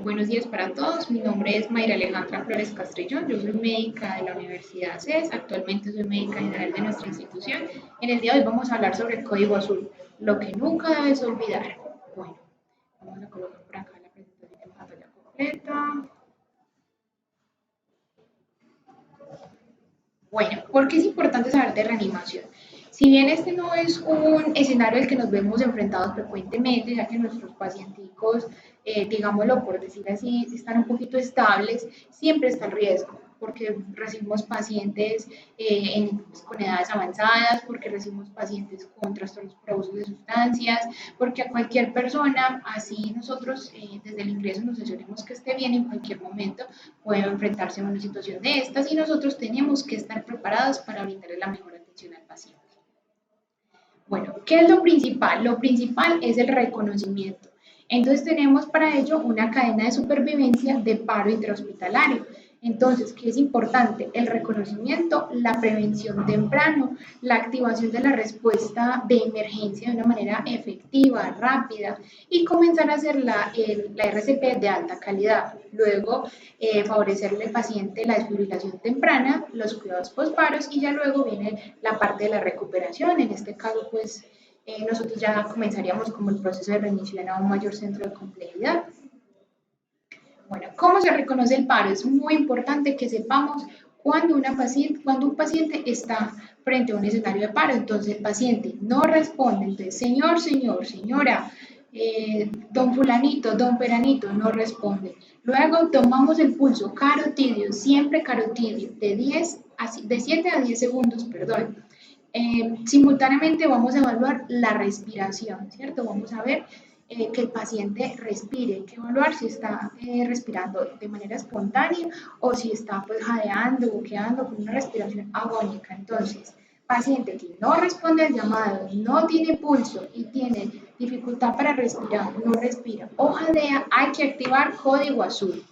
Buenos días para todos. Mi nombre es Mayra Alejandra Flores Castrillón. Yo soy médica de la Universidad CES. Actualmente soy médica general de nuestra institución. En el día de hoy vamos a hablar sobre el código azul, lo que nunca debes olvidar. Bueno, vamos a colocar por acá la presentación en pantalla completa. Bueno, ¿por qué es importante saber de reanimación? Si bien este no es un escenario al que nos vemos enfrentados frecuentemente, ya que nuestros pacienticos, digámoslo por decir así, están un poquito estables, siempre está el riesgo, porque recibimos pacientes con edades avanzadas, porque recibimos pacientes con trastornos por abuso de sustancias, porque a cualquier persona, así nosotros desde el ingreso nos aseguremos que esté bien en cualquier momento, puede enfrentarse a una situación de estas y nosotros tenemos que estar preparados para brindarle la mejor atención al paciente. Bueno, ¿qué es lo principal? Lo principal es el reconocimiento. Entonces tenemos para ello una cadena de supervivencia de paro intrahospitalario. Entonces, ¿qué es importante? El reconocimiento, la prevención temprano, la activación de la respuesta de emergencia de una manera efectiva, rápida y comenzar a hacer la RCP de alta calidad. Luego, favorecerle al paciente la desfibrilación temprana, los cuidados postparos y ya luego viene la parte de la recuperación. En este caso, pues nosotros ya comenzaríamos como el proceso de remisión a un mayor centro de complejidad. Bueno, ¿cómo se reconoce el paro? Es muy importante que sepamos cuando un paciente está frente a un escenario de paro. Entonces el paciente no responde. Entonces, señora, don fulanito, don peranito, no responde. Luego tomamos el pulso carotidio, siempre carotidio, de 7 a 10 segundos, perdón. Simultáneamente vamos a evaluar la respiración, ¿cierto? Vamos a ver que el paciente respire, hay que evaluar si está respirando de manera espontánea o si está pues jadeando, buqueando con una respiración agónica. Entonces, paciente que no responde al llamado, no tiene pulso y tiene dificultad para respirar, no respira o jadea, hay que activar código azul.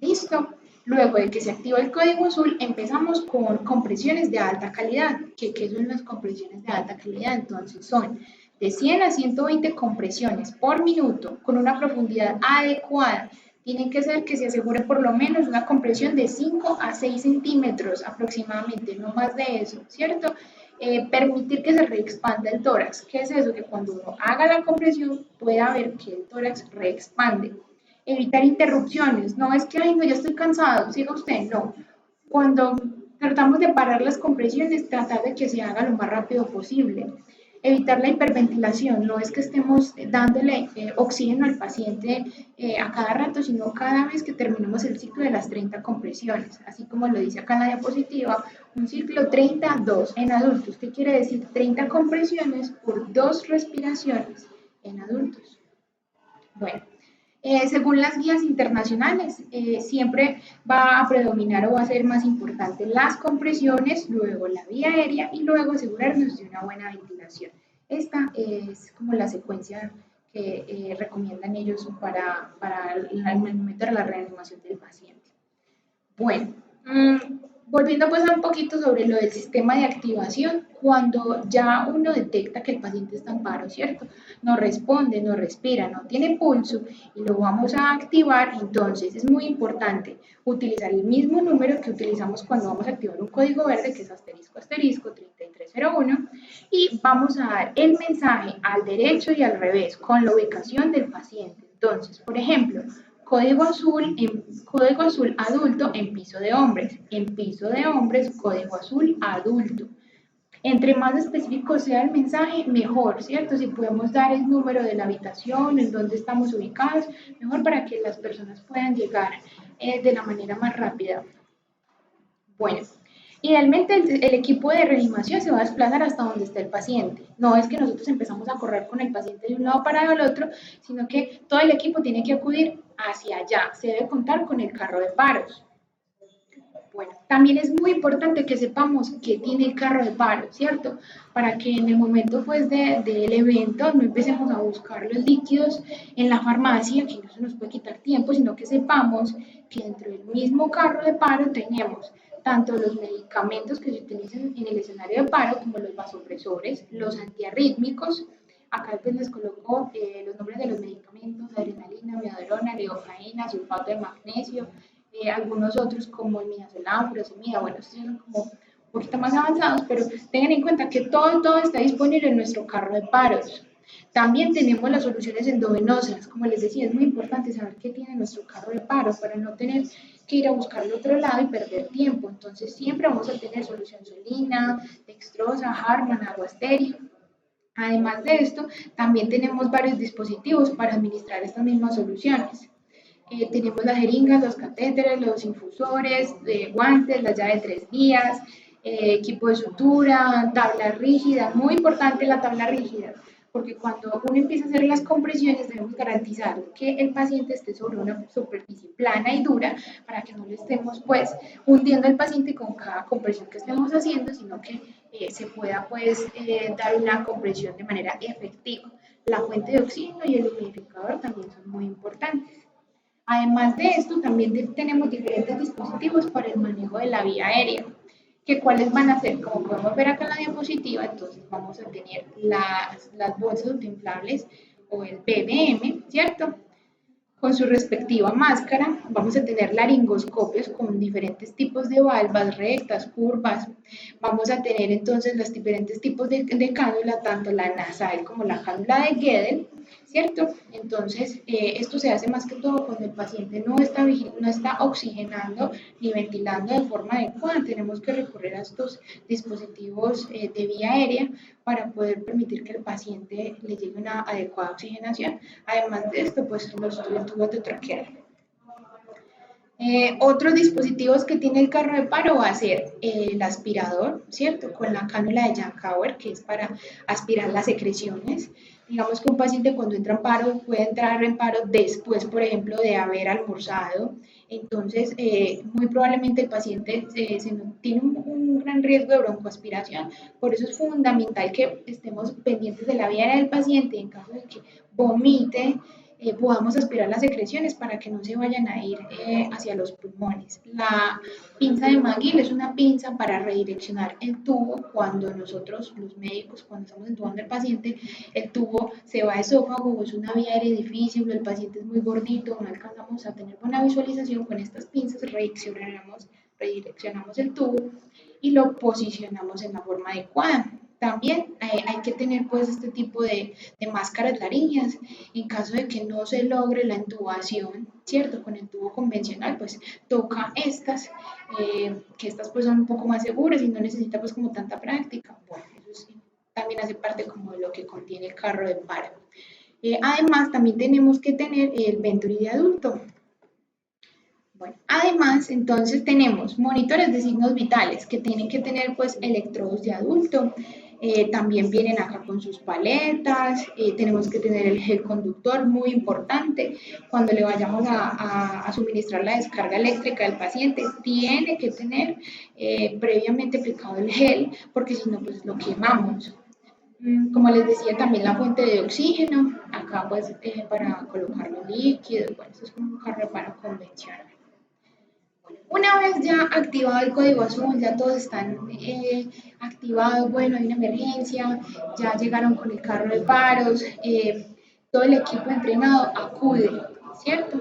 ¿Listo? Luego de que se activa el código azul, empezamos con compresiones de alta calidad. ¿Qué son las compresiones de alta calidad? Entonces son de 100 a 120 compresiones por minuto con una profundidad adecuada. Tienen que ser que se asegure por lo menos una compresión de 5 a 6 centímetros aproximadamente, no más de eso, ¿cierto? Permitir que se reexpanda el tórax. ¿Qué es eso? Que cuando uno haga la compresión pueda ver que el tórax reexpande. Evitar interrupciones. No es que, ay, no, ya estoy cansado, siga usted, no. Cuando tratamos de parar las compresiones, tratar de que se haga lo más rápido posible. Evitar la hiperventilación, no es que estemos dándole oxígeno al paciente a cada rato, sino cada vez que terminemos el ciclo de las 30 compresiones, así como lo dice acá en la diapositiva, un ciclo 32 en adultos. ¿Qué quiere decir? 30 compresiones por 2 respiraciones en adultos. Bueno, según las guías internacionales, siempre va a predominar o va a ser más importante las compresiones, luego la vía aérea y luego asegurarnos de una buena ventilación. Esta es como la secuencia que recomiendan ellos para el momento de la reanimación del paciente. Bueno, volviendo pues a un poquito sobre lo del sistema de activación, cuando ya uno detecta que el paciente está en paro, ¿cierto? No responde, no respira, no tiene pulso y lo vamos a activar, entonces es muy importante utilizar el mismo número que utilizamos cuando vamos a activar un código verde, que es asterisco asterisco 3301, y vamos a dar el mensaje al derecho y al revés con la ubicación del paciente. Entonces, por ejemplo, código azul adulto en piso de hombres. En piso de hombres, código azul adulto. Entre más específico sea el mensaje, mejor, ¿cierto? Si podemos dar el número de la habitación, en dónde estamos ubicados, mejor para que las personas puedan llegar de la manera más rápida. Bueno, idealmente el equipo de reanimación se va a desplazar hasta donde está el paciente. No es que nosotros empezamos a correr con el paciente de un lado para el otro, sino que todo el equipo tiene que acudir hacia allá. Se debe contar con el carro de paros. Bueno, también es muy importante que sepamos que tiene el carro de paro, ¿cierto? Para que en el momento pues del evento no empecemos a buscar los líquidos en la farmacia, que no se nos puede quitar tiempo, sino que sepamos que dentro del mismo carro de paro tenemos tanto los medicamentos que se utilizan en el escenario de paro, como los vasopresores, los antiarrítmicos. Acá pues les coloco los nombres de los medicamentos, adrenalina, aldosterona, lidocaína, sulfato de magnesio, algunos otros como el midazolam, furosemida, bueno, estos son como un poquito más avanzados, pero tengan en cuenta que todo está disponible en nuestro carro de paros. También tenemos las soluciones endovenosas, como les decía, es muy importante saber qué tiene nuestro carro de paros para no tener que ir a buscarlo a otro lado y perder tiempo. Entonces siempre vamos a tener solución solina, dextrosa, Harman, agua estéril. Además de esto, también tenemos varios dispositivos para administrar estas mismas soluciones. Tenemos las jeringas, los catéteres, los infusores, guantes, la llave de 3 vías, equipo de sutura, tabla rígida, muy importante la tabla rígida, porque cuando uno empieza a hacer las compresiones debemos garantizar que el paciente esté sobre una superficie plana y dura para que no le estemos pues hundiendo al paciente con cada compresión que estemos haciendo, sino que se pueda pues dar una compresión de manera efectiva. La fuente de oxígeno y el humidificador también son muy importantes. Además de esto, también tenemos diferentes dispositivos para el manejo de la vía aérea, que cuáles van a ser, como podemos ver acá en la diapositiva, entonces vamos a tener las bolsas autoinflables o el BBM, ¿cierto? Con su respectiva máscara, vamos a tener laringoscopios con diferentes tipos de valvas, rectas, curvas. Vamos a tener entonces los diferentes tipos de cánula, tanto la nasal como la cánula de Guedel, ¿cierto? Entonces, esto se hace más que todo cuando el paciente no está oxigenando ni ventilando de forma adecuada. Tenemos que recurrir a estos dispositivos de vía aérea para poder permitir que el paciente le llegue una adecuada oxigenación. Además de esto, pues los tubos de traquear. Otros dispositivos que tiene el carro de paro va a ser el aspirador, ¿cierto? Con la cánula de Jankauer, que es para aspirar las secreciones. Digamos que un paciente cuando entra en paro puede entrar en paro después, por ejemplo, de haber almorzado. Entonces, muy probablemente el paciente tiene un gran riesgo de broncoaspiración. Por eso es fundamental que estemos pendientes de la vía aérea del paciente en caso de que vomite, podamos aspirar las secreciones para que no se vayan a ir hacia los pulmones. La pinza de McGill es una pinza para redireccionar el tubo cuando nosotros, los médicos, cuando estamos entubando al paciente, el tubo se va a esófago, es una vía aérea difícil, el paciente es muy gordito, no alcanzamos a tener buena visualización. Con estas pinzas redireccionamos el tubo y lo posicionamos en la forma adecuada. También hay que tener pues este tipo de máscaras laringeas en caso de que no se logre la intubación, ¿cierto? Con el tubo convencional, pues toca estas, que estas pues son un poco más seguras y no necesita pues como tanta práctica. Bueno, eso sí, también hace parte como de lo que contiene el carro de paro. Además, también tenemos que tener el Venturi de adulto. Bueno, además, entonces tenemos monitores de signos vitales que tienen que tener pues electrodos de adulto. También vienen acá con sus paletas. Tenemos que tener el gel conductor, muy importante. Cuando le vayamos a suministrar la descarga eléctrica al paciente, tiene que tener previamente aplicado el gel, porque si no, pues lo quemamos. Como les decía, también la fuente de oxígeno, acá pues para colocarlo líquido, bueno, eso es como un carro para convencional. Una vez ya activado el código azul, ya todos están activados, bueno, hay una emergencia, ya llegaron con el carro de paros, todo el equipo entrenado acude, ¿cierto?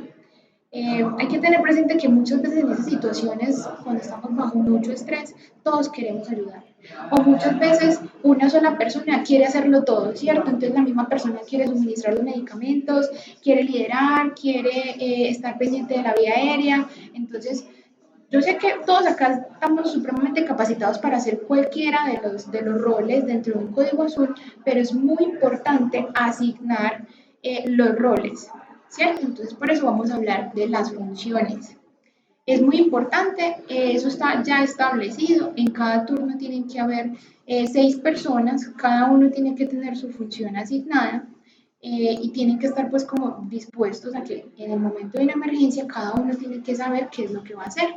Hay que tener presente que muchas veces en esas situaciones, cuando estamos bajo mucho estrés, todos queremos ayudar. O muchas veces una sola persona quiere hacerlo todo, ¿cierto? Entonces la misma persona quiere suministrar los medicamentos, quiere liderar, quiere estar pendiente de la vía aérea. Entonces, yo sé que todos acá estamos supremamente capacitados para hacer cualquiera de los roles dentro de un código azul, pero es muy importante asignar los roles, ¿cierto? Entonces, por eso vamos a hablar de las funciones. Es muy importante, eso está ya establecido, en cada turno tienen que haber 6 personas, cada uno tiene que tener su función asignada y tienen que estar pues como dispuestos a que en el momento de una emergencia cada uno tiene que saber qué es lo que va a hacer.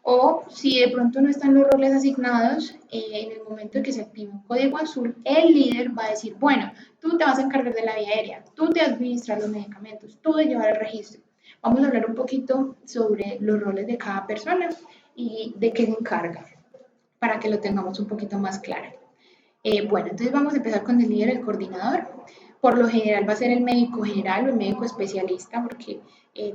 O si de pronto no están los roles asignados, en el momento en que se active un código azul, el líder va a decir, bueno, tú te vas a encargar de la vía aérea, tú te administras los medicamentos, tú de llevar el registro. Vamos a hablar un poquito sobre los roles de cada persona y de qué se encarga, para que lo tengamos un poquito más claro. Bueno, entonces vamos a empezar con el líder, el coordinador. Por lo general va a ser el médico general o el médico especialista, porque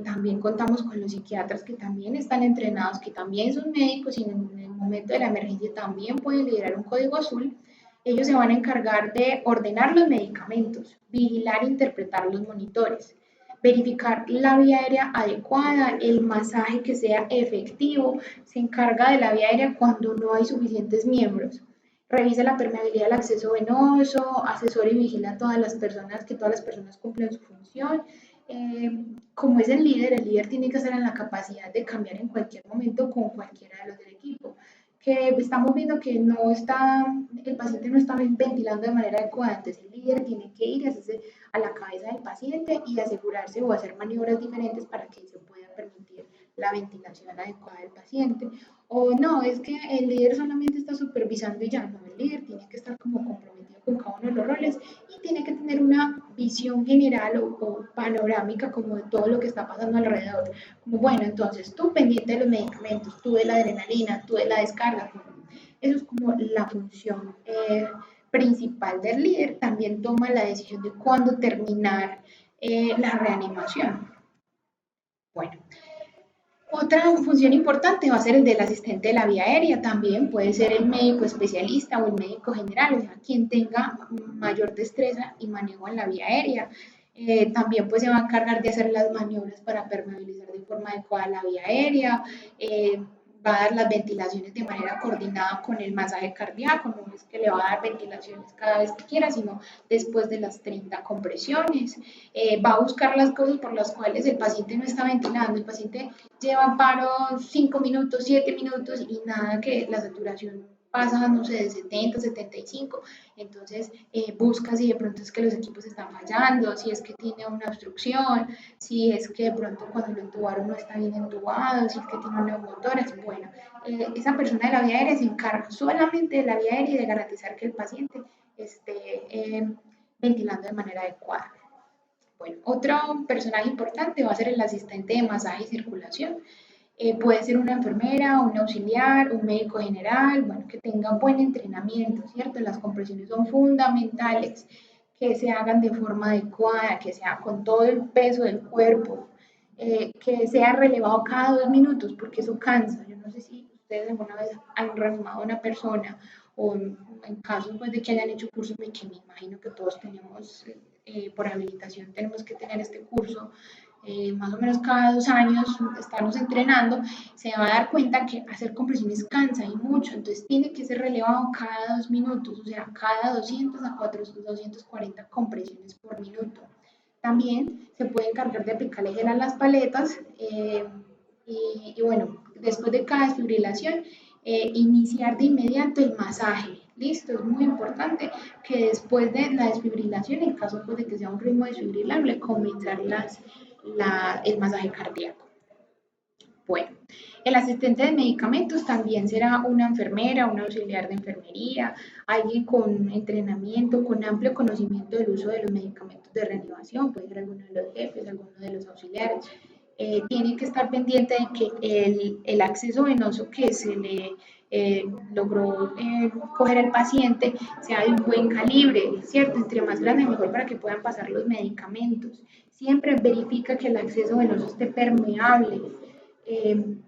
también contamos con los psiquiatras que también están entrenados, que también son médicos y en el momento de la emergencia también pueden liderar un código azul. Ellos se van a encargar de ordenar los medicamentos, vigilar e interpretar los monitores, verificar la vía aérea adecuada, el masaje que sea efectivo, se encarga de la vía aérea cuando no hay suficientes miembros, revisa la permeabilidad del acceso venoso, asesora y vigila a todas las personas, que todas las personas cumplen su función. Como es el líder tiene que estar en la capacidad de cambiar en cualquier momento con cualquiera de los del equipo. Que estamos viendo que no está, el paciente no está ventilando de manera adecuada, entonces el líder tiene que ir a la cabeza del paciente y asegurarse o hacer maniobras diferentes para que se pueda permitir la ventilación adecuada del paciente. O no, es que el líder solamente está supervisando y ya no, el líder tiene que estar como comprometido con cada uno de los roles y tiene que tener una visión general o panorámica como de todo lo que está pasando alrededor. Como bueno, entonces tú pendiente de los medicamentos, tú de la adrenalina, tú de la descarga. Eso es como la función principal del líder. También toma la decisión de cuándo terminar la reanimación. Bueno, otra función importante va a ser el del asistente de la vía aérea, también puede ser el médico especialista o el médico general, o sea, quien tenga mayor destreza y manejo en la vía aérea. También pues se va a encargar de hacer las maniobras para permeabilizar de forma adecuada la vía aérea, va a dar las ventilaciones de manera coordinada con el masaje cardíaco, no es que le va a dar ventilaciones cada vez que quiera, sino después de las 30 compresiones. Va a buscar las cosas por las cuales el paciente no está ventilando, el paciente lleva en paro 5 minutos, 7 minutos y nada que la saturación pasa, no sé, de 70, 75, entonces busca si de pronto es que los equipos están fallando, si es que tiene una obstrucción, si es que de pronto cuando lo entubaron no está bien entubado, si es que tiene un neumotórax, bueno, esa persona de la vía aérea se encarga solamente de la vía aérea y de garantizar que el paciente esté ventilando de manera adecuada. Bueno, otro personaje importante va a ser el asistente de masaje y circulación. Puede ser una enfermera, un auxiliar, un médico general, bueno, que tenga buen entrenamiento, ¿cierto? Las compresiones son fundamentales, que se hagan de forma adecuada, que sea con todo el peso del cuerpo, que sea relevado cada 2 minutos, porque eso cansa. Yo no sé si ustedes alguna vez han reanimado a una persona o en casos pues, de que hayan hecho cursos, que me imagino que todos tenemos, por habilitación tenemos que tener este curso, más o menos cada 2 años estamos entrenando, se va a dar cuenta que hacer compresiones cansa y mucho, entonces tiene que ser relevado cada 2 minutos, o sea, cada 200 a 400, 240 compresiones por minuto. También se puede encargar de aplicarle gel a las paletas y bueno, después de cada desfibrilación, iniciar de inmediato el masaje. Listo, es muy importante que después de la desfibrilación, en caso pues, de que sea un ritmo desfibrilable, comenzar el masaje cardíaco. Bueno, el asistente de medicamentos también será una enfermera, un auxiliar de enfermería, alguien con entrenamiento, con amplio conocimiento del uso de los medicamentos de reanimación, puede ser alguno de los jefes, alguno de los auxiliares. Tiene que estar pendiente de que el acceso venoso que se le logró coger al paciente sea de un buen calibre, ¿cierto? Entre más grande mejor para que puedan pasar los medicamentos. Siempre verifica que el acceso venoso esté permeable,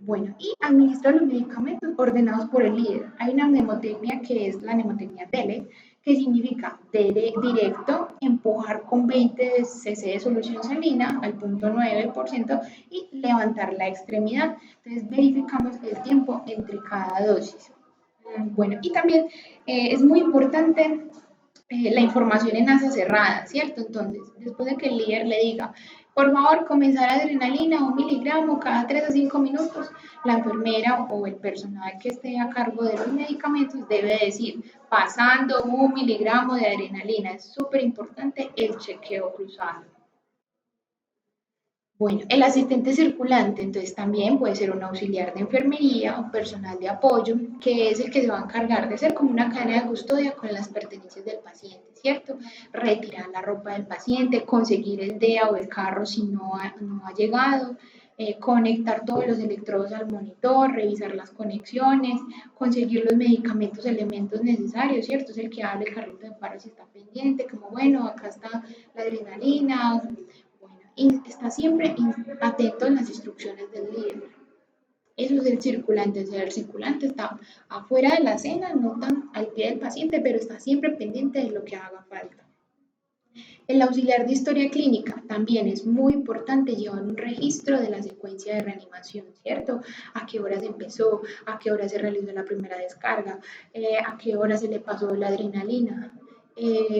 bueno, y administra los medicamentos ordenados por el líder. Hay una mnemotecnia que es la mnemotecnia DELE, que significa directo, empujar con 20 cc de solución salina al 0.9% y levantar la extremidad. Entonces verificamos el tiempo entre cada dosis. Bueno, y también es muy importante la información en asa cerrada, ¿cierto? Entonces, después de que el líder le diga, por favor, comenzar adrenalina 1 miligramo cada 3 a 5 minutos, la enfermera o el personal que esté a cargo de los medicamentos debe decir, pasando 1 miligramo de adrenalina. Es súper importante el chequeo cruzado. Bueno, el asistente circulante, entonces también puede ser un auxiliar de enfermería o personal de apoyo, que es el que se va a encargar de hacer como una cadena de custodia con las pertenencias del paciente, ¿cierto? Retirar la ropa del paciente, conseguir el DEA o el carro si no ha llegado, conectar todos los electrodos al monitor, revisar las conexiones, conseguir los medicamentos, elementos necesarios, ¿cierto? Es el que abre el carrito de paro si está pendiente, como bueno, acá está la adrenalina, bueno, y está siempre atento a las instrucciones del líder. Eso es el circulante, o sea, el circulante está afuera de la escena, no tan al pie del paciente, pero está siempre pendiente de lo que haga falta. El auxiliar de historia clínica también es muy importante llevar un registro de la secuencia de reanimación, ¿cierto? A qué horas empezó, a qué hora se realizó la primera descarga, a qué hora se le pasó la adrenalina,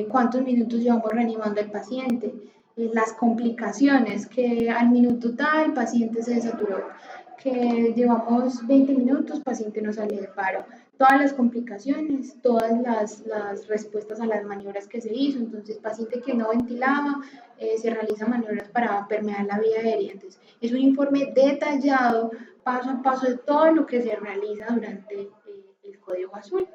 cuántos minutos llevamos reanimando al paciente, las complicaciones, que al minuto tal el paciente se desaturó, que llevamos 20 minutos, paciente no sale de paro, todas las complicaciones, todas las respuestas a las maniobras que se hizo. Entonces, paciente que no ventilaba, se realizan maniobras para permear la vía aérea. Entonces, es un informe detallado, paso a paso, de todo lo que se realiza durante el código azul.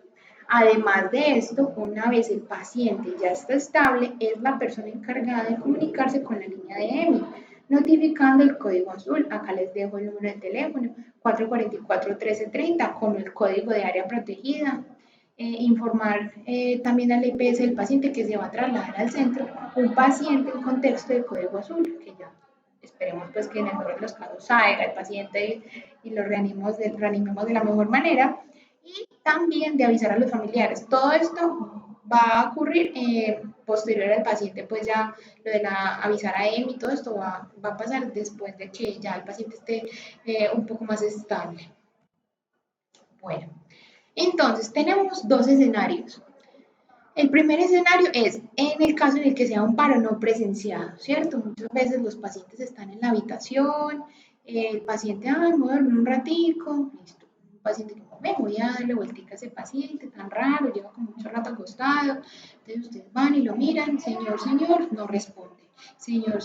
Además de esto, una vez el paciente ya está estable, es la persona encargada de comunicarse con la línea de EMI, notificando el código azul. Acá les dejo el número de teléfono, 444-1330, con el código de área protegida. Informar también al EPS del paciente que se va a trasladar al centro un paciente en contexto de código azul, que ya esperemos pues que en el mejor de los casos salga el paciente y lo reanimemos de la mejor manera, y también de avisar a los familiares. Todo esto va a ocurrir posterior al paciente, pues ya lo de avisar a EMI y todo esto va a pasar después de que ya el paciente esté un poco más estable. Bueno, entonces tenemos dos escenarios. El primer escenario es en el caso en el que sea un paro no presenciado, ¿cierto? Muchas veces los pacientes están en la habitación, el paciente, me voy a dormir un ratico, listo. Un paciente que me voy a darle vueltica a ese paciente, tan raro, lleva como mucho rato acostado. Entonces ustedes van y lo miran, señor, no responde. Señor,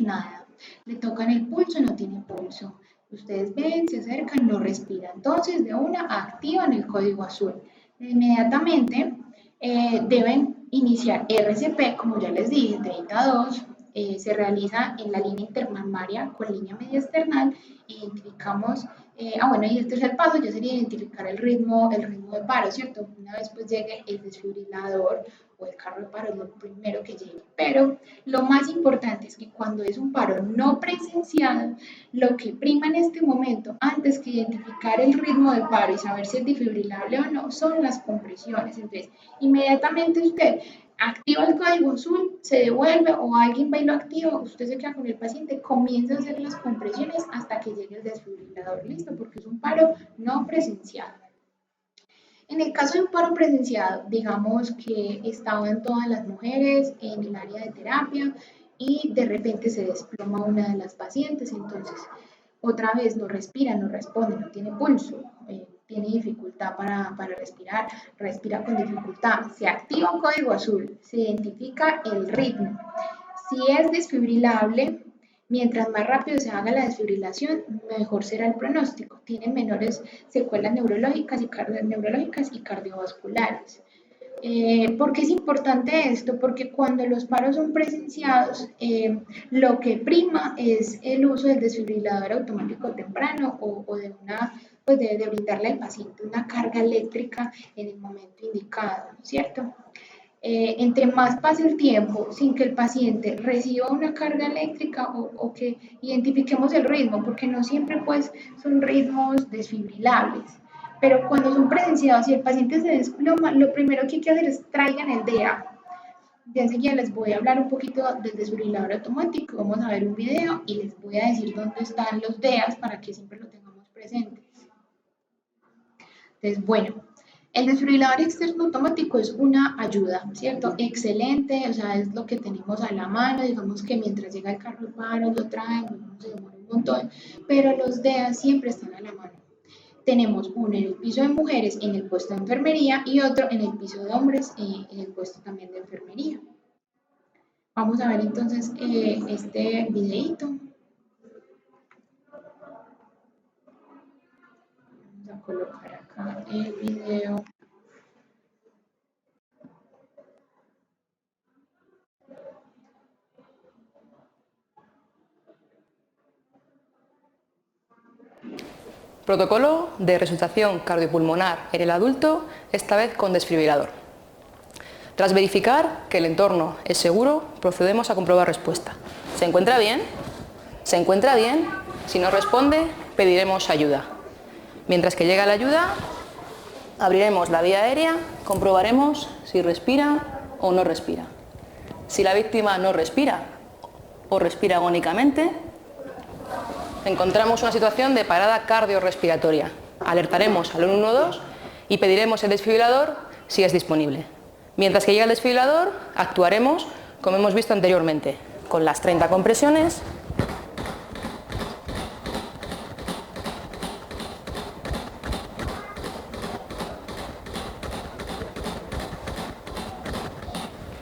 nada. Le tocan el pulso, no tiene pulso. Ustedes ven, se acercan, no respira. Entonces, de una, activan el código azul. Inmediatamente deben iniciar RCP, como ya les dije, 32, se realiza en la línea intermamaria con línea media external, identificamos, bueno, y el tercer paso ya sería identificar el ritmo de paro, ¿cierto? Una vez pues llegue el desfibrilador o el carro de paro, es lo primero que llegue, pero lo más importante es que cuando es un paro no presenciado, lo que prima en este momento, antes que identificar el ritmo de paro y saber si es desfibrilable o no, son las compresiones. Entonces, inmediatamente usted activa el código azul, se devuelve o alguien va y lo activa, usted se queda con el paciente, comienza a hacer las compresiones hasta que llegue el desfibrilador, listo, porque es un paro no presenciado. En el caso de un paro presenciado, digamos que estaban todas las mujeres en el área de terapia y de repente se desploma una de las pacientes, entonces otra vez no respira, no responde, no tiene pulso, tiene dificultad para respirar, respira con dificultad. Se activa un código azul, se identifica el ritmo. Si es desfibrilable, mientras más rápido se haga la desfibrilación, mejor será el pronóstico. Tiene menores secuelas neurológicas y cardiovasculares. ¿Por qué es importante esto? Porque cuando los paros son presenciados, lo que prima es el uso del desfibrilador automático temprano o de pues de brindarle al paciente una carga eléctrica en el momento indicado, ¿cierto? Entre más pase el tiempo sin que el paciente reciba una carga eléctrica o que identifiquemos el ritmo, porque no siempre pues son ritmos desfibrilables, pero cuando son presenciados y el paciente se desploma, lo primero que hay que hacer es traigan el DEA. Ya enseguida les voy a hablar un poquito del desfibrilador automático, vamos a ver un video y les voy a decir dónde están los DEAs para que siempre lo tengamos presentes. Entonces, bueno, el desfibrilador externo automático es una ayuda, ¿cierto? Excelente, o sea, es lo que tenemos a la mano, digamos que mientras llega el carro de paro lo traen, no se demora un montón, pero los DEA siempre están a la mano. Tenemos uno en el piso de mujeres en el puesto de enfermería y otro en el piso de hombres en el puesto también de enfermería. Vamos a ver entonces este videito. Vamos a colocar acá el video. Protocolo de resucitación cardiopulmonar en el adulto, esta vez con desfibrilador. Tras verificar que el entorno es seguro, procedemos a comprobar respuesta. ¿Se encuentra bien? ¿Se encuentra bien? Si no responde, pediremos ayuda. Mientras que llega la ayuda, abriremos la vía aérea, comprobaremos si respira o no respira. Si la víctima no respira o respira agónicamente, encontramos una situación de parada cardiorrespiratoria. Alertaremos al 112 y pediremos el desfibrilador si es disponible. Mientras que llega el desfibrilador, actuaremos como hemos visto anteriormente, con las 30 compresiones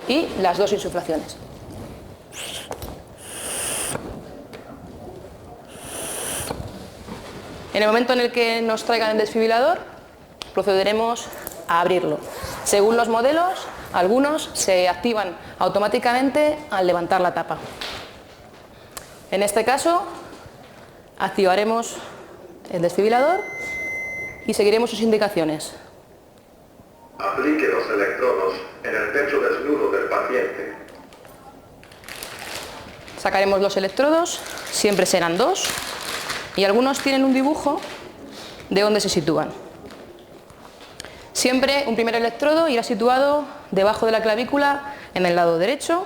y las 2 insuflaciones. En el momento en el que nos traigan el desfibrilador, procederemos a abrirlo. Según los modelos, algunos se activan automáticamente al levantar la tapa. En este caso, activaremos el desfibrilador y seguiremos sus indicaciones. Aplique los electrodos en el pecho desnudo del paciente. Sacaremos los electrodos, siempre serán 2, y algunos tienen un dibujo de dónde se sitúan. Siempre un primer electrodo irá situado debajo de la clavícula en el lado derecho.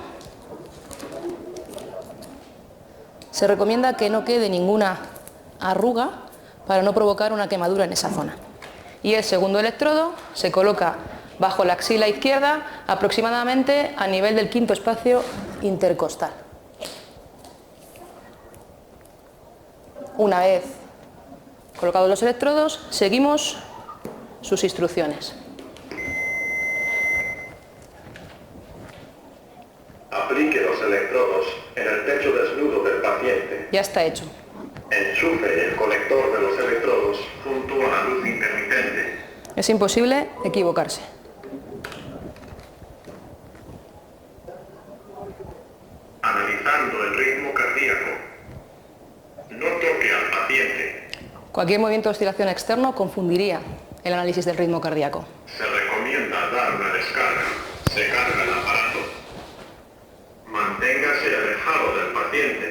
Se recomienda que no quede ninguna arruga para no provocar una quemadura en esa zona. Y el segundo electrodo se coloca bajo la axila izquierda, aproximadamente a nivel del quinto espacio intercostal. Una vez colocados los electrodos, seguimos sus instrucciones. Aplique los electrodos en el pecho desnudo del paciente. Ya está hecho. Enchufe el conector de los electrodos junto a la luz intermitente. Es imposible equivocarse. Analizando el ritmo cardíaco. No toque al paciente. Cualquier movimiento de oscilación externo confundiría el análisis del ritmo cardíaco. Se recomienda dar una descarga. Se carga el aparato. Manténgase alejado del paciente.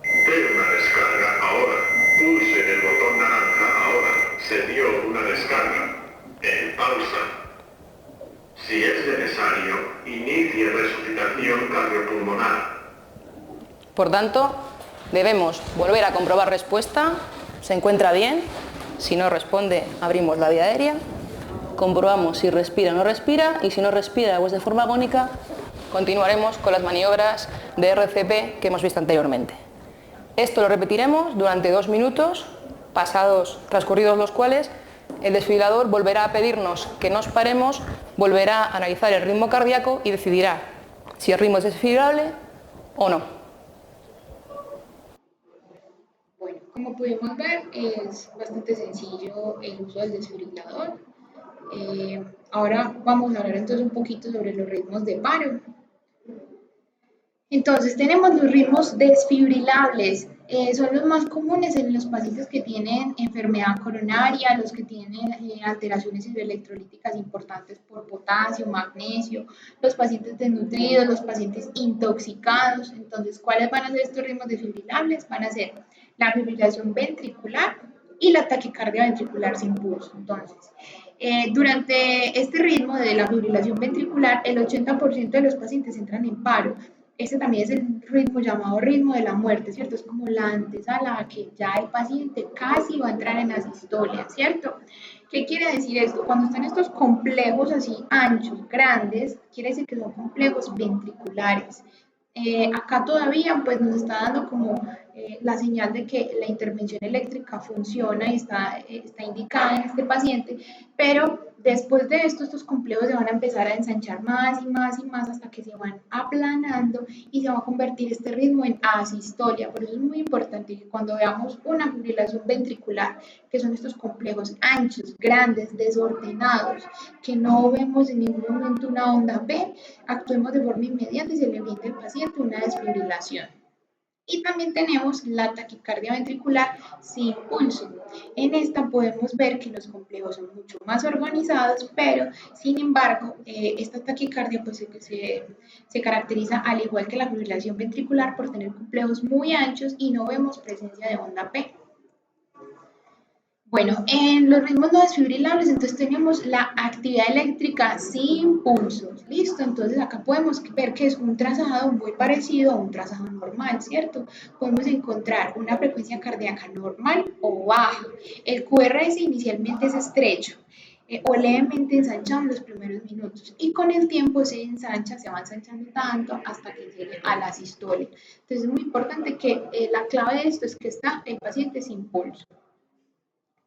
Dé una descarga ahora. Pulse el botón naranja ahora. Se dio una descarga. En pausa. Si es necesario, inicie resucitación cardiopulmonar. Por tanto, debemos volver a comprobar respuesta. ¿Se encuentra bien? Si no responde, abrimos la vía aérea. Comprobamos si respira o no respira. Y si no respira o es de forma agónica, continuaremos con las maniobras de RCP que hemos visto anteriormente. Esto lo repetiremos durante 2 minutos, transcurridos los cuales el desfibrilador volverá a pedirnos que nos paremos, volverá a analizar el ritmo cardíaco y decidirá si el ritmo es desfibrilable o no. Bueno, como pudimos ver, es bastante sencillo el uso del desfibrilador. Ahora vamos a hablar entonces un poquito sobre los ritmos de paro. Entonces tenemos los ritmos desfibrilables, son los más comunes en los pacientes que tienen enfermedad coronaria, los que tienen alteraciones hidroelectrolíticas importantes por potasio, magnesio, los pacientes desnutridos, los pacientes intoxicados. Entonces, ¿cuáles van a ser estos ritmos desfibrilables? Van a ser la fibrilación ventricular y la taquicardia ventricular sin pulso. Entonces, durante este ritmo de la fibrilación ventricular, el 80% de los pacientes entran en paro. Este también es el ritmo llamado ritmo de la muerte, ¿cierto? Es como la antesala a que ya el paciente casi va a entrar en asistolia, ¿cierto? ¿Qué quiere decir esto? Cuando están estos complejos así anchos, grandes, quiere decir que son complejos ventriculares. Acá todavía pues nos está dando como la señal de que la intervención eléctrica funciona y está indicada en este paciente, pero después de esto estos complejos se van a empezar a ensanchar más y más y más hasta que se van aplanando y se va a convertir este ritmo en asistolia. Por eso es muy importante que cuando veamos una fibrilación ventricular, que son estos complejos anchos, grandes, desordenados, que no vemos en ningún momento una onda B, actuemos de forma inmediata y se le brinde al paciente una desfibrilación. Y también tenemos la taquicardia ventricular sin pulso. En esta podemos ver que los complejos son mucho más organizados, pero sin embargo, esta taquicardia pues, se caracteriza al igual que la fibrilación ventricular por tener complejos muy anchos y no vemos presencia de onda P. Bueno, en los ritmos no desfibrilables, entonces tenemos la actividad eléctrica sin pulsos. Listo, entonces acá podemos ver que es un trazado muy parecido a un trazado normal, ¿cierto? Podemos encontrar una frecuencia cardíaca normal o baja. El QRS inicialmente es estrecho o levemente ensanchado en los primeros minutos y con el tiempo se ensancha, se va ensanchando tanto hasta que llegue a la sistolia. Entonces es muy importante que la clave de esto es que está el paciente sin pulso.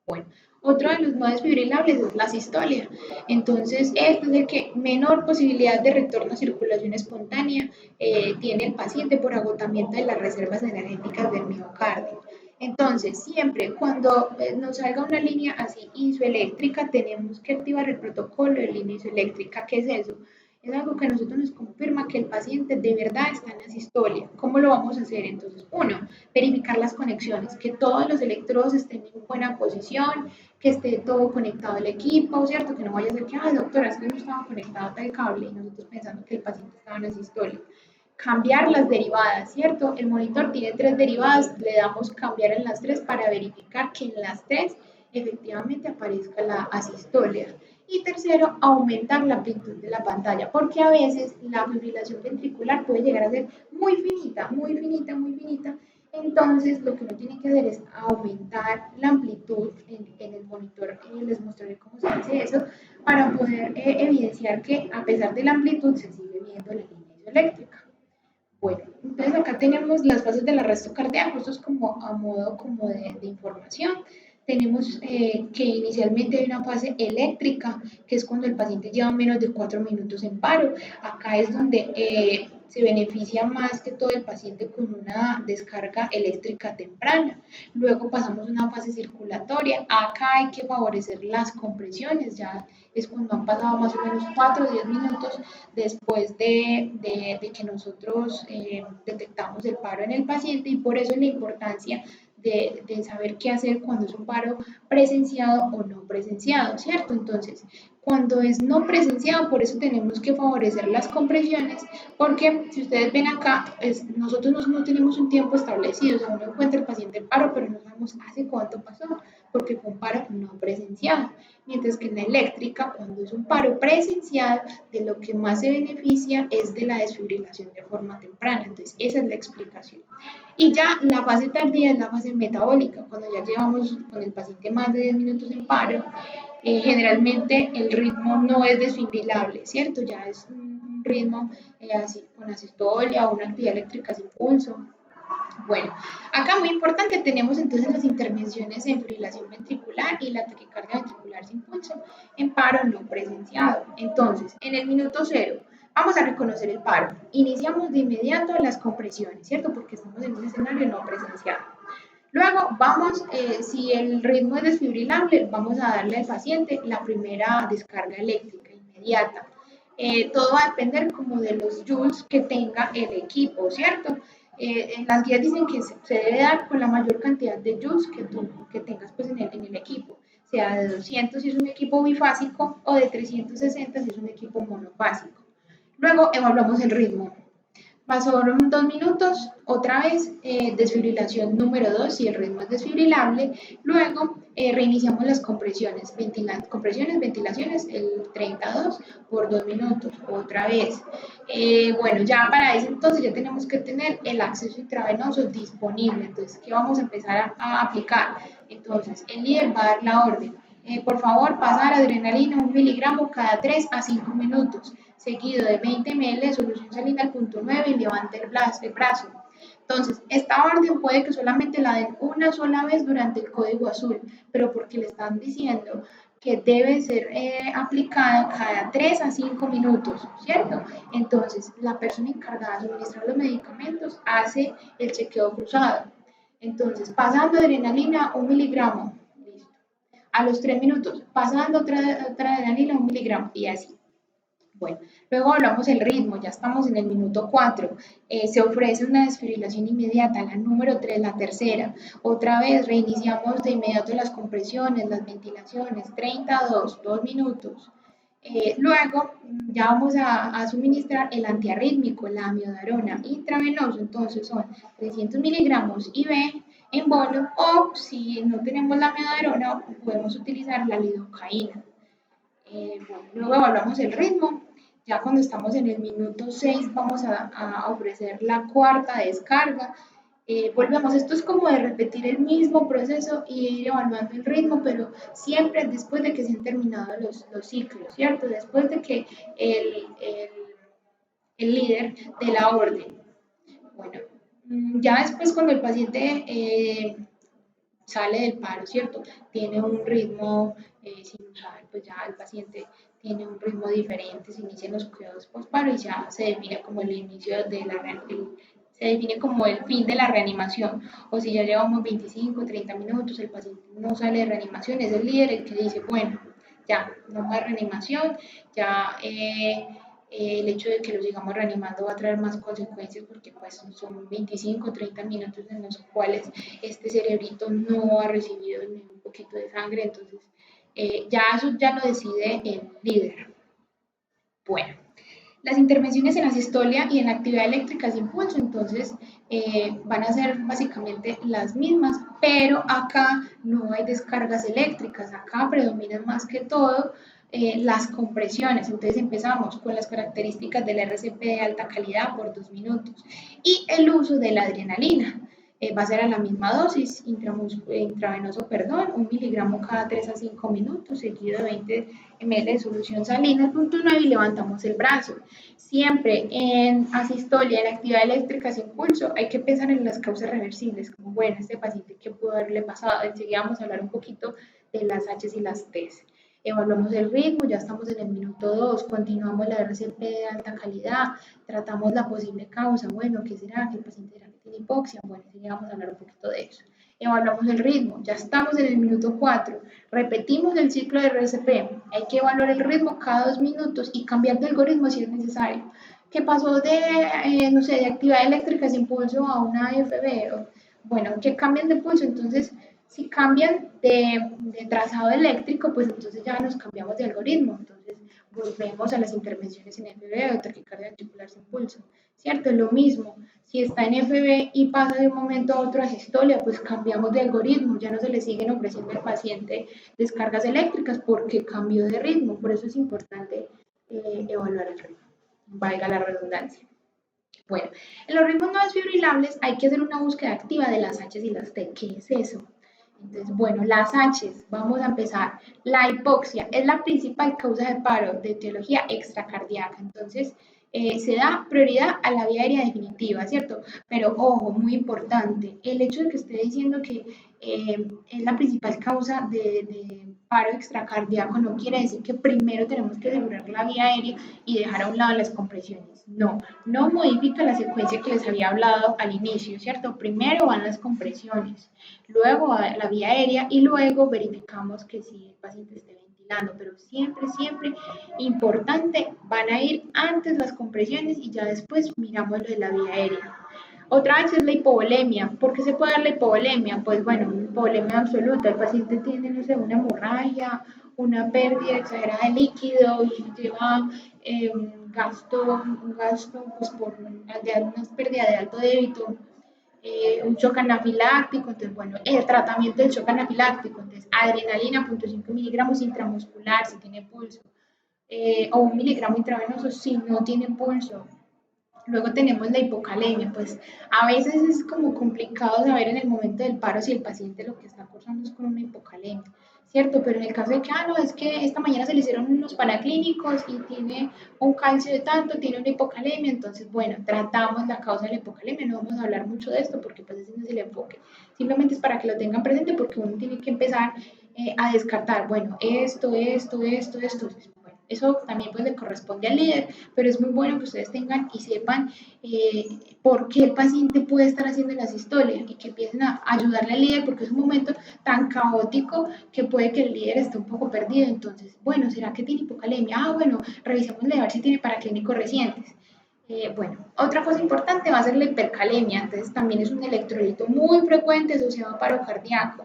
Bueno, otro de los no desfibrilables es la sistolia. Entonces, este es el que menor posibilidad de retorno a circulación espontánea tiene el paciente por agotamiento de las reservas energéticas del miocardio. Entonces, siempre cuando nos salga una línea así isoeléctrica, tenemos que activar el protocolo de línea isoeléctrica. ¿Qué es eso? Es algo que a nosotros nos confirma que el paciente de verdad está en la sistolia. ¿Cómo lo vamos a hacer? Entonces, uno, verificar las conexiones, que todos los electrodos estén en buena posición, que esté todo conectado al equipo, ¿cierto? Que no vaya a ser que, doctora, es que no estaba conectado tal cable y nosotros pensando que el paciente estaba en la sistolia. Cambiar las derivadas, ¿cierto? El monitor tiene 3 derivadas, le damos cambiar en las 3 para verificar que en las 3 efectivamente aparezca la asistolia. Y tercero, aumentar la amplitud de la pantalla, porque a veces la fibrilación ventricular puede llegar a ser muy finita, muy finita, muy finita. Entonces, lo que uno tiene que hacer es aumentar la amplitud en el monitor. Les mostraré cómo se hace eso para poder evidenciar que a pesar de la amplitud se sigue viendo la línea isoeléctrica. Bueno, entonces acá tenemos las fases del arresto cardíaco, esto es como a modo como de información. Tenemos que inicialmente hay una fase eléctrica, que es cuando el paciente lleva menos de 4 minutos en paro. Acá es donde se beneficia más que todo el paciente con una descarga eléctrica temprana. Luego pasamos a una fase circulatoria. Acá hay que favorecer las compresiones, ya es cuando han pasado más o menos 4 o 10 minutos después de que nosotros detectamos el paro en el paciente y por eso es la importancia de saber qué hacer cuando es un paro presenciado o no presenciado, ¿cierto? Entonces, cuando es no presenciado, por eso tenemos que favorecer las compresiones, porque si ustedes ven acá, nosotros no tenemos un tiempo establecido, o sea, uno encuentra el paciente en paro, pero no sabemos hace cuánto pasó, porque fue un paro no presenciado. Mientras que en la eléctrica, cuando es un paro presenciado, de lo que más se beneficia es de la desfibrilación de forma temprana. Entonces, esa es la explicación. Y ya la fase tardía es la fase metabólica, cuando ya llevamos con el paciente más de 10 minutos en paro, generalmente el ritmo no es desfibrilable, ¿cierto? Ya es un ritmo así, con asistolia o una actividad eléctrica sin pulso. Bueno, acá muy importante tenemos entonces las intervenciones en fibrilación ventricular y la taquicardia ventricular sin pulso en paro no presenciado. Entonces, en el minuto cero, vamos a reconocer el paro. Iniciamos de inmediato las compresiones, ¿cierto? Porque estamos en un escenario no presenciado. Luego vamos, si el ritmo es desfibrilable, vamos a darle al paciente la primera descarga eléctrica inmediata. Todo va a depender como de los joules que tenga el equipo, ¿cierto? En las guías dicen que se debe dar con la mayor cantidad de joules que tengas pues, en el equipo, sea de 200 si es un equipo bifásico o de 360 si es un equipo monofásico. Luego evaluamos el ritmo. Pasaron 2 minutos, otra vez desfibrilación número 2 si el ritmo es desfibrilable. Luego reiniciamos las compresiones, ventilaciones, el 32 por 2 minutos, otra vez. Bueno, ya para ese entonces ya tenemos que tener el acceso intravenoso disponible. Entonces, ¿qué vamos a empezar a aplicar? Entonces, el líder va a dar la orden. Por favor, pasar adrenalina 1 miligramo cada 3 a 5 minutos, seguido de 20 ml de solución salina al punto 9 y levante el brazo. Entonces, esta orden puede que solamente la den una sola vez durante el código azul, pero porque le están diciendo que debe ser aplicada cada 3 a 5 minutos, ¿cierto? Entonces, la persona encargada de suministrar los medicamentos hace el chequeo cruzado. Entonces, pasando adrenalina 1 miligramo, listo. A los 3 minutos, pasando otra adrenalina 1 miligramo y así. Bueno, luego hablamos del ritmo, ya estamos en el minuto 4. Se ofrece una desfibrilación inmediata, la número 3, la tercera. Otra vez reiniciamos de inmediato las compresiones, las ventilaciones, 32, 2 minutos. Luego ya vamos a suministrar el antiarrítmico, la amiodarona intravenoso, entonces son 300 miligramos IV en bolo, o si no tenemos la amiodarona podemos utilizar la lidocaína. Bueno, luego evaluamos el ritmo. Ya cuando estamos en el minuto 6 vamos a ofrecer la cuarta descarga. Volvemos, esto es como de repetir el mismo proceso y ir evaluando el ritmo, pero siempre después de que se han terminado los ciclos, ¿cierto? Después de que el líder de la orden. Bueno, ya después cuando el paciente sale del paro, ¿cierto? Tiene un ritmo sinusal, pues ya el paciente tiene un ritmo diferente, se inician los cuidados post-paro y ya se define como el inicio de se define como el fin de la reanimación. O si ya llevamos 25, 30 minutos, el paciente no sale de reanimación, es el líder el que dice, bueno, ya, no más reanimación, ya el hecho de que lo sigamos reanimando va a traer más consecuencias porque pues son 25, 30 minutos en los cuales este cerebrito no ha recibido ni un poquito de sangre, entonces ya eso ya lo decide el líder. Bueno, las intervenciones en la sistolia y en la actividad eléctrica sin pulso, entonces van a ser básicamente las mismas, pero acá no hay descargas eléctricas, acá predominan más que todo las compresiones. Entonces empezamos con las características del RCP de alta calidad por 2 minutos y el uso de la adrenalina. Va a ser a la misma dosis, intravenoso, perdón, 1 miligramo cada 3 a 5 minutos, seguido de 20 ml de solución salina al punto 9 y levantamos el brazo. Siempre en asistolia, en actividad eléctrica sin pulso, hay que pensar en las causas reversibles, como bueno, este paciente, ¿qué pudo haberle pasado? Enseguida vamos a hablar un poquito de las H y las T. Evaluamos el ritmo, ya estamos en el minuto 2, continuamos la RCP de alta calidad, tratamos la posible causa, bueno, ¿qué será? ¿Que el paciente será que tiene hipoxia? Bueno, sí, vamos a hablar un poquito de eso. Evaluamos el ritmo, ya estamos en el minuto 4, repetimos el ciclo de RCP, hay que evaluar el ritmo cada 2 minutos y cambiar de algoritmo si es necesario. ¿Qué pasó de, no sé, de actividad eléctrica sin pulso a una AFB? Bueno, que cambien de pulso, entonces si cambian de trazado eléctrico, pues entonces ya nos cambiamos de algoritmo. Entonces volvemos a las intervenciones en FB o taquicardia ventricular sin pulso. ¿Cierto? Lo mismo. Si está en FB y pasa de un momento a otro a sistolia, pues cambiamos de algoritmo. Ya no se le siguen ofreciendo al paciente descargas eléctricas porque cambió de ritmo. Por eso es importante evaluar el ritmo. Valga la redundancia. Bueno, en los ritmos no desfibrilables hay que hacer una búsqueda activa de las H y las T. ¿Qué es eso? Entonces, bueno, las H, vamos a empezar. La hipoxia es la principal causa de paro de etiología extracardíaca. Entonces, se da prioridad a la vía aérea definitiva, ¿cierto? Pero ojo, muy importante, el hecho de que esté diciendo que es la principal causa de paro extracardíaco no quiere decir que primero tenemos que asegurar la vía aérea y dejar a un lado las compresiones. No, no modifica la secuencia que les había hablado al inicio, ¿cierto? Primero van las compresiones, luego va la vía aérea y luego verificamos que si el paciente esté ventilando, pero siempre, siempre importante, van a ir antes las compresiones y ya después miramos lo de la vía aérea. Otra vez es la hipovolemia. ¿Por qué se puede dar la hipovolemia? Pues bueno, una hipovolemia absoluta. El paciente tiene, no sé, una hemorragia, una pérdida exagerada de líquido y lleva un gasto pues por una pérdida de alto débito, un shock anafiláctico. Entonces, bueno, el tratamiento del shock anafiláctico, entonces adrenalina, 0.5 miligramos intramuscular si tiene pulso, o 1 miligramo intravenoso si no tiene pulso. Luego tenemos la hipocalemia, pues a veces es como complicado saber en el momento del paro si el paciente lo que está cursando es con una hipocalemia, ¿cierto? Pero en el caso de que, no, es que esta mañana se le hicieron unos paraclínicos y tiene un calcio de tanto, tiene una hipocalemia, entonces, bueno, tratamos la causa de la hipocalemia, no vamos a hablar mucho de esto porque pues ese no es el enfoque, simplemente es para que lo tengan presente porque uno tiene que empezar a descartar, bueno, esto, bueno, eso también pues le corresponde al líder, pero es muy bueno que ustedes tengan y sepan por qué el paciente puede estar haciendo la sistolia y que empiecen a ayudarle al líder porque es un momento tan caótico que puede que el líder esté un poco perdido. Entonces, bueno, ¿será que tiene hipocalemia? Ah, bueno, revisémosle a ver si tiene paraclínicos recientes. Bueno, otra cosa importante va a ser la hipercalemia, entonces también es un electrolito muy frecuente asociado a paro cardíaco.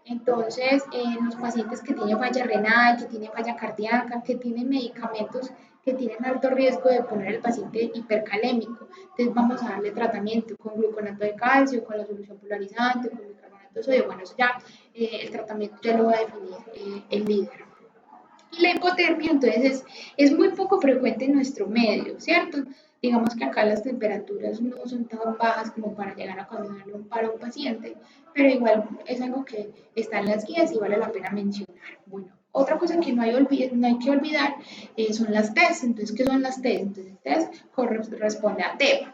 Entonces, en los pacientes que tienen falla renal, que tienen falla cardíaca, que tienen medicamentos que tienen alto riesgo de poner al paciente hipercalémico, entonces vamos a darle tratamiento con gluconato de calcio, con la solución polarizante, con bicarbonato de sodio. Bueno, eso ya el tratamiento ya lo va a definir el líder. Y la hipotermia, entonces, es muy poco frecuente en nuestro medio, ¿cierto? Digamos que acá las temperaturas no son tan bajas como para llegar a ocasionarle un paro a un paciente, pero igual es algo que está en las guías y vale la pena mencionar. Bueno, otra cosa que no hay que olvidar son las TES. Entonces, ¿qué son las TES? Entonces, TES corresponde a TEP.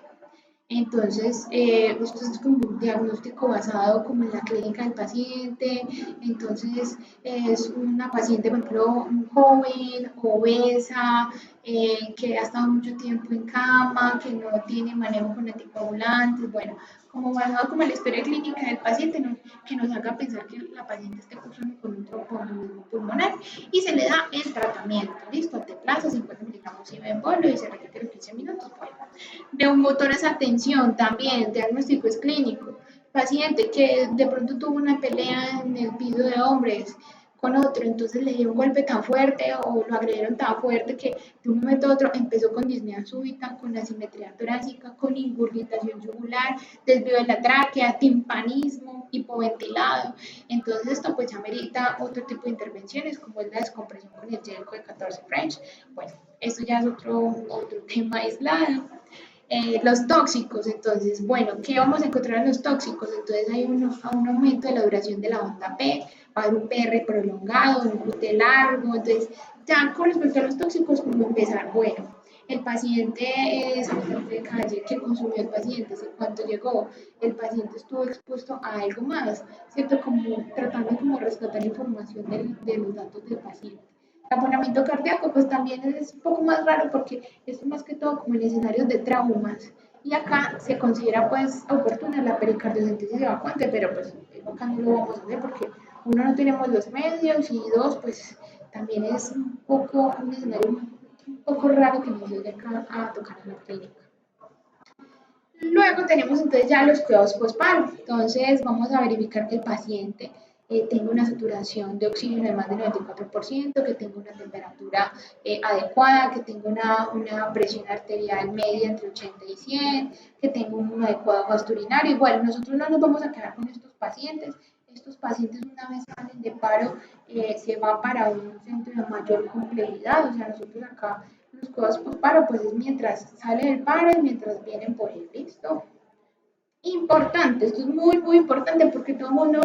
Entonces, esto es como un diagnóstico basado como en la clínica del paciente. Entonces, es una paciente, por ejemplo, joven, obesa, que ha estado mucho tiempo en cama, que no tiene manejo con anticoagulantes. Bueno, como basado como en la historia clínica del paciente, ¿no? Que nos haga pensar que la paciente esté cursando con un tromboembolismo pulmonar y se le da el tratamiento. Listo, te plaza 50 miligramos de bolo y se repite los 15 minutos. Bueno, neumotores, atención, también el diagnóstico es clínico. Paciente que de pronto tuvo una pelea en el piso de hombres con otro, entonces le dio un golpe tan fuerte o lo agredieron tan fuerte que de un momento a otro empezó con disnea súbita, con asimetría torácica, con ingurgitación yugular, desvío de la tráquea, timpanismo, hipoventilado. Entonces esto pues ya merita otro tipo de intervenciones como es la descompresión con el Jelco de 14 French. Bueno, esto ya es otro tema aislado. Los tóxicos, entonces, bueno, ¿qué vamos a encontrar en los tóxicos? Entonces hay un aumento de la duración de la onda P, va a haber un PR prolongado, un QT largo, entonces ya con respecto a los tóxicos, ¿cómo empezar? Bueno, el paciente es habitante de calle, ¿qué consumió el paciente? ¿Sí? ¿Cuánto llegó? El paciente estuvo expuesto a algo más, ¿cierto? Como tratando como rescatar información de los datos del paciente. Taponamiento cardíaco, pues también es un poco más raro porque es más que todo como en escenarios de traumas. Y acá se considera pues oportuna la pericardiocentesis evacuante, pero pues acá no lo vamos a hacer porque uno no tenemos los medios y dos, pues también es un escenario un poco raro que nos llegue acá a tocar en la clínica. Luego tenemos entonces ya los cuidados postparo. Entonces vamos a verificar que el paciente tenga una saturación de oxígeno de más del 94%, que tenga una temperatura adecuada, que tenga una presión arterial media entre 80 y 100, que tenga un adecuado gasto urinario. Igual, nosotros no nos vamos a quedar con estos pacientes. Estos pacientes una vez salen de paro se van para un centro de mayor complejidad. O sea, nosotros acá los cuidados por paro, pues es mientras sale del paro y mientras vienen por él, ¿listo? Importante, esto es muy, muy importante porque todo el mundo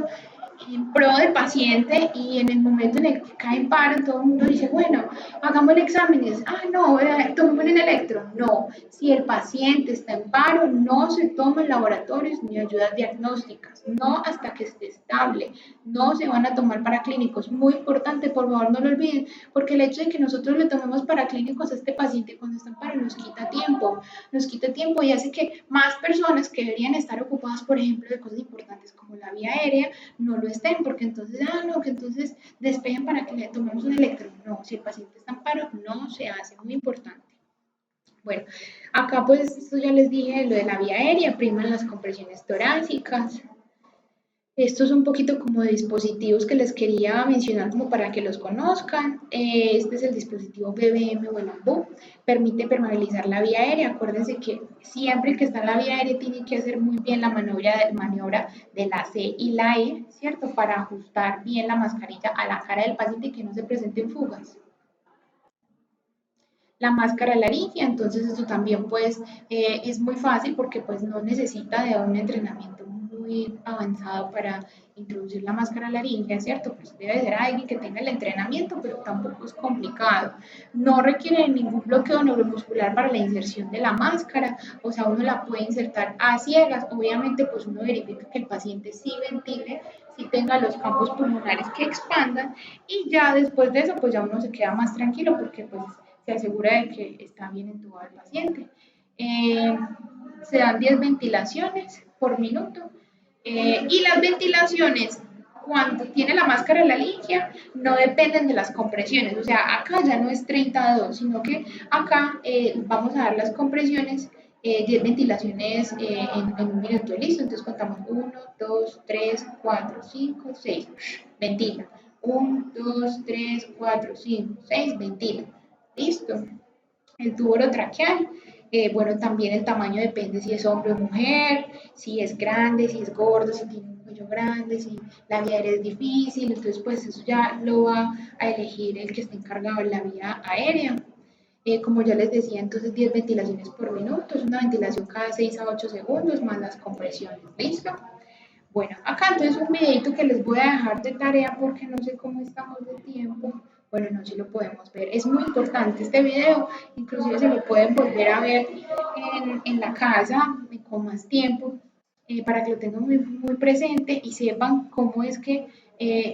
en pro del paciente y en el momento en el que cae en paro, todo el mundo dice, bueno, hagamos exámenes. Ah, no, tomemos un electro. No, si el paciente está en paro, no se toman laboratorios ni ayudas diagnósticas, no hasta que esté estable, no se van a tomar paraclínicos. Muy importante, por favor, no lo olviden, porque el hecho de que nosotros le tomemos paraclínicos a este paciente cuando está en paro nos quita tiempo y hace que más personas que deberían estar ocupadas, por ejemplo, de cosas importantes como la vía aérea, no lo estén, porque entonces, no, que entonces despejen para que le tomemos un electro. No, si el paciente está en paro, no se hace, muy importante. Bueno, acá pues esto ya les dije, lo de la vía aérea, priman las compresiones torácicas. Estos son un poquito como de dispositivos que les quería mencionar como para que los conozcan. Este es el dispositivo BBM o el AMBU. Permite permeabilizar la vía aérea. Acuérdense que siempre que está en la vía aérea tiene que hacer muy bien la maniobra de la C y la E, ¿cierto? Para ajustar bien la mascarilla a la cara del paciente y que no se presenten fugas. La máscara laringia, entonces esto también pues es muy fácil porque pues no necesita de un entrenamiento muy avanzado para introducir la máscara laríngea, ¿cierto? Pues debe ser alguien que tenga el entrenamiento, pero tampoco es complicado. No requiere ningún bloqueo neuromuscular para la inserción de la máscara, o sea, uno la puede insertar a ciegas. Obviamente, pues uno verifica que el paciente sí ventile, sí tenga los campos pulmonares que expandan, y ya después de eso, pues ya uno se queda más tranquilo porque pues se asegura de que está bien entubado el paciente. Se dan 10 ventilaciones por minuto. Y las ventilaciones, cuando tiene la máscara laringia, no dependen de las compresiones. O sea, acá ya no es 32, sino que acá vamos a dar las compresiones, 10 ventilaciones en un minuto. Listo, entonces contamos 1, 2, 3, 4, 5, 6. Ventila. 1, 2, 3, 4, 5, 6. Ventila. Listo. El tubo orotraqueal. Bueno, también el tamaño depende si es hombre o mujer, si es grande, si es gordo, si tiene un cuello grande, si la vía aérea es difícil, entonces pues eso ya lo va a elegir el que esté encargado de la vía aérea. Como ya les decía, entonces 10 ventilaciones por minuto, es una ventilación cada 6 a 8 segundos más las compresiones, ¿listo? Bueno, acá entonces un videito que les voy a dejar de tarea porque no sé cómo estamos de tiempo. Bueno, no, si lo podemos ver. Es muy importante este video, inclusive se lo pueden volver a ver en la casa con más tiempo, para que lo tengan muy presente y sepan cómo es que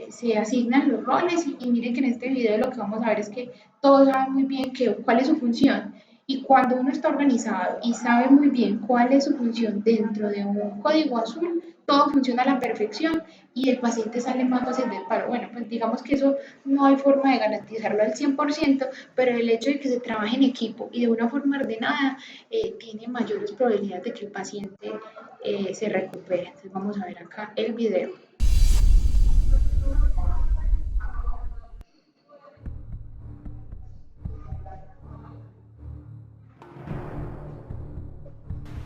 se asignan los roles. Y miren que en este video lo que vamos a ver es que todos saben muy bien cuál es su función. Y cuando uno está organizado y sabe muy bien cuál es su función dentro de un código azul, todo funciona a la perfección y el paciente sale más fácil del paro. Bueno, pues digamos que eso no hay forma de garantizarlo al 100%, pero el hecho de que se trabaje en equipo y de una forma ordenada tiene mayores probabilidades de que el paciente se recupere. Entonces vamos a ver acá el video.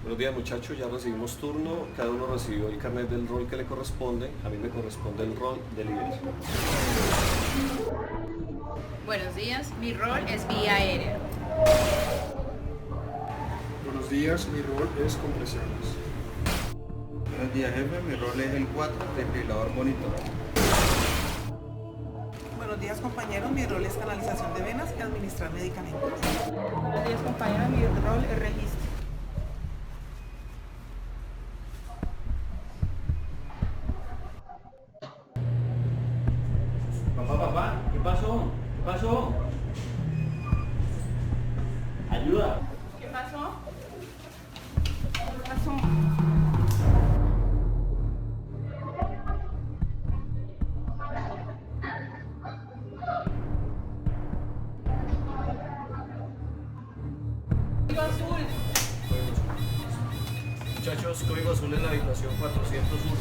Buenos días muchachos, ya recibimos turno, cada uno recibió el carnet del rol que le corresponde, a mí me corresponde el rol de líder. Buenos días, mi rol es vía aérea. Buenos días, mi rol es compresiones. Buenos días jefe, mi rol es el 4, desfibrilador monitor. Buenos días compañeros, mi rol es canalización de venas y administrar medicamentos. Buenos días compañeros, mi rol es registro. Papá, ¿qué pasó? ¿Qué pasó? Ayuda. ¿Qué pasó? ¿Qué pasó? Código azul. Muchachos, código azul en la habitación 401.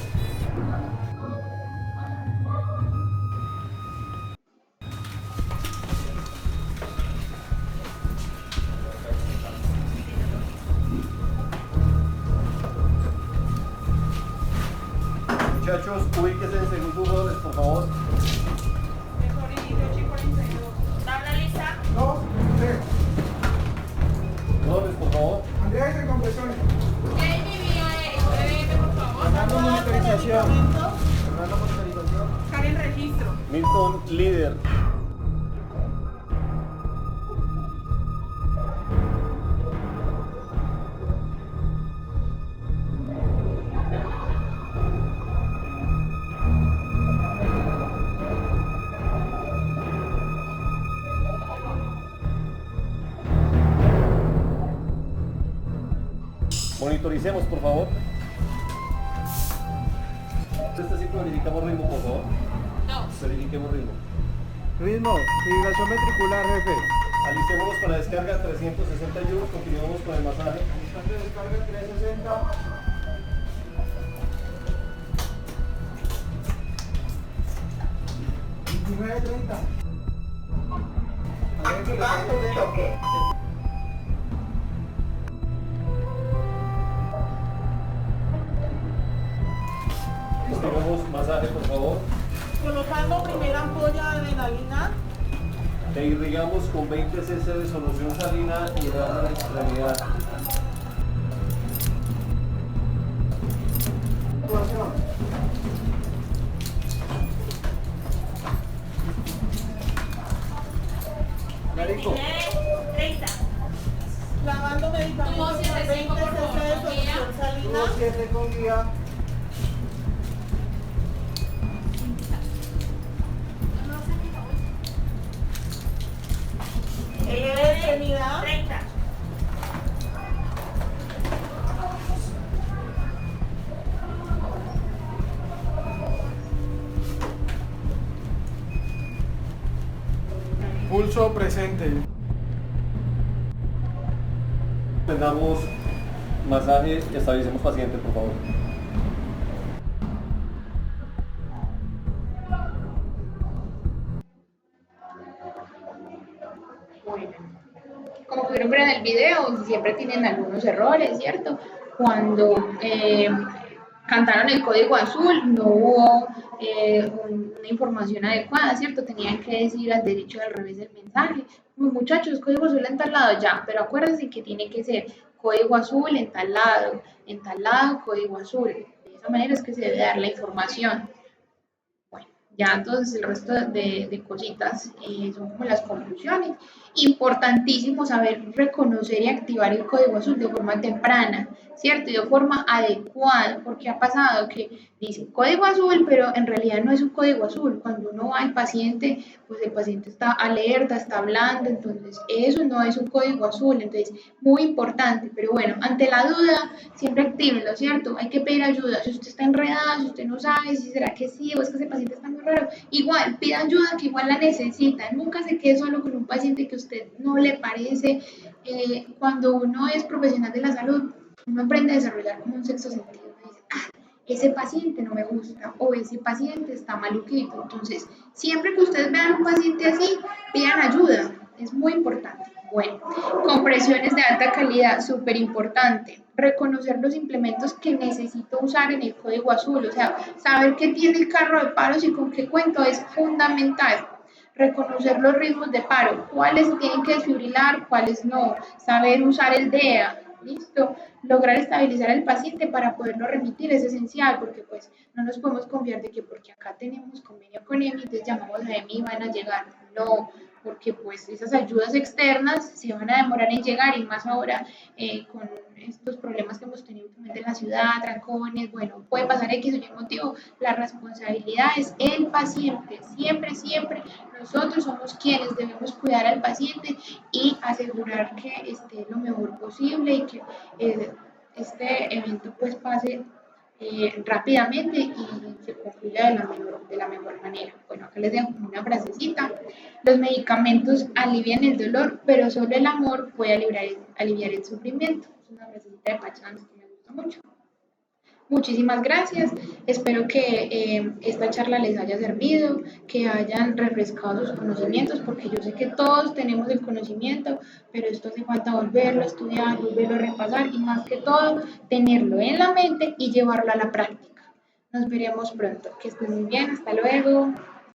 Muchachos, ubíquense en segundos roles, por favor. Mejor inicio 8:42. ¿Tabla lista? No, Andrés. Roles, por favor. Andrés en compresiones. ¿Qué hay mi vía aérea? Breve, por favor. Fernando monitorización. Fernando, monitorización. Karen, registro. Milton, líder. Monitoricemos, por favor. Este sí verificamos ritmo, por favor. No. Verifiquemos ritmo. Ritmo, fibrilación ventricular, jefe. Alistémonos para descarga 360 joules, continuamos con el masaje. Instante de descarga 360. $29.30. Activando toque. Continuamos masaje, por favor. Colocando primera ampolla de adrenalina. Te irrigamos con 20 cc de solución salina y damos la extremidad. evacuación. Marico. 30. Lavando medicamentos Tuvo a 75 20 por favor, cc de con guía. solución salina. Tuvo 7 con guía. Extremidad. 30. Pulso presente. Tendamos masaje y estabilicemos paciente, por favor. Bueno, como pudieron ver en el video, siempre tienen algunos errores, ¿cierto? Cuando cantaron el código azul, no hubo una información adecuada, ¿cierto? Tenían que decir al derecho y al revés del mensaje. Como, muchachos, código azul en tal lado, ya, pero acuérdense que tiene que ser código azul en tal lado, código azul. De esa manera es que se debe dar la información. Bueno, ya entonces el resto de cositas son como las conclusiones. Importantísimo saber reconocer y activar el código azul de forma temprana, ¿cierto? Y de forma adecuada, porque ha pasado que dice código azul, pero en realidad no es un código azul. Cuando uno va al paciente, pues el paciente está alerta, está hablando, entonces eso no es un código azul. Entonces, muy importante, pero bueno, ante la duda, siempre actívenlo, ¿cierto? Hay que pedir ayuda. Si usted está enredado, si usted no sabe si será que sí o es que ese paciente está muy raro, igual, pida ayuda que igual la necesita. Nunca se quede solo con un paciente que usted no le parece. Cuando uno es profesional de la salud, uno aprende a desarrollar como un sexto sentido. Uno dice, ese paciente no me gusta o ese paciente está maluquito. Entonces, siempre que ustedes vean un paciente así, pidan ayuda. Es muy importante. Bueno, compresiones de alta calidad, súper importante. Reconocer los implementos que necesito usar en el código azul. O sea, saber qué tiene el carro de paros y con qué cuento es fundamental. Reconocer los ritmos de paro, cuáles se tienen que desfibrilar, cuáles no. Saber usar el DEA. Listo, lograr estabilizar al paciente para poderlo remitir es esencial, porque pues no nos podemos confiar de que porque acá tenemos convenio con EMI, entonces llamamos a EMI y van a llegar. No, porque pues esas ayudas externas se van a demorar en llegar y más ahora con estos problemas que hemos tenido últimamente en la ciudad, trancones, bueno, puede pasar X o Y motivo, la responsabilidad es el paciente, siempre, siempre nosotros somos quienes debemos cuidar al paciente y asegurar que esté lo mejor posible y que este evento pues pase rápidamente y se concluya de la mejor manera. Bueno, acá les dejo una frasecita. Los medicamentos alivian el dolor, pero solo el amor puede aliviar el sufrimiento. Es una frasecita de Pachans que me gusta mucho. Muchísimas gracias. Espero que esta charla les haya servido, que hayan refrescado sus conocimientos, porque yo sé que todos tenemos el conocimiento, pero esto hace falta volverlo a estudiar, volverlo a repasar y más que todo, tenerlo en la mente y llevarlo a la práctica. Nos veremos pronto. Que estén muy bien. Hasta luego.